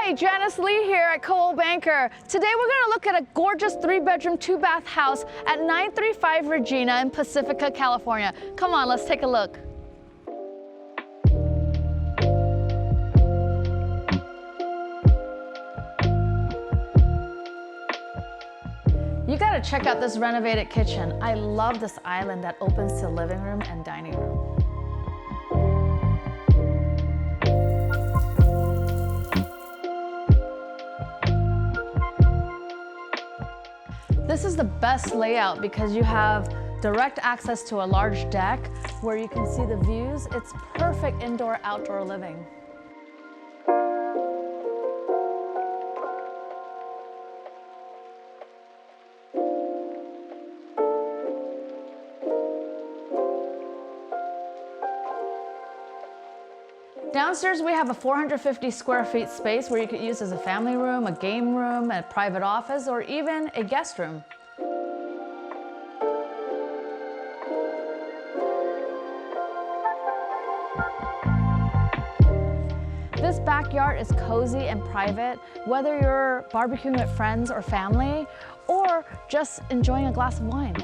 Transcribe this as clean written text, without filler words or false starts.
Hi, Janice Lee here at Coldwell Banker. Today we're going to look at a gorgeous 3-bedroom, 2-bath house at 935 Regina in Pacifica, California. Come on, let's take a look. You got to check out this renovated kitchen. I love this island that opens to living room and dining room. This is the best layout because you have direct access to a large deck where you can see the views. It's perfect indoor-outdoor living. Downstairs we have a 450 square feet space where you could use as a family room, a game room, a private office, or even a guest room. This backyard is cozy and private, whether you're barbecuing with friends or family, or just enjoying a glass of wine.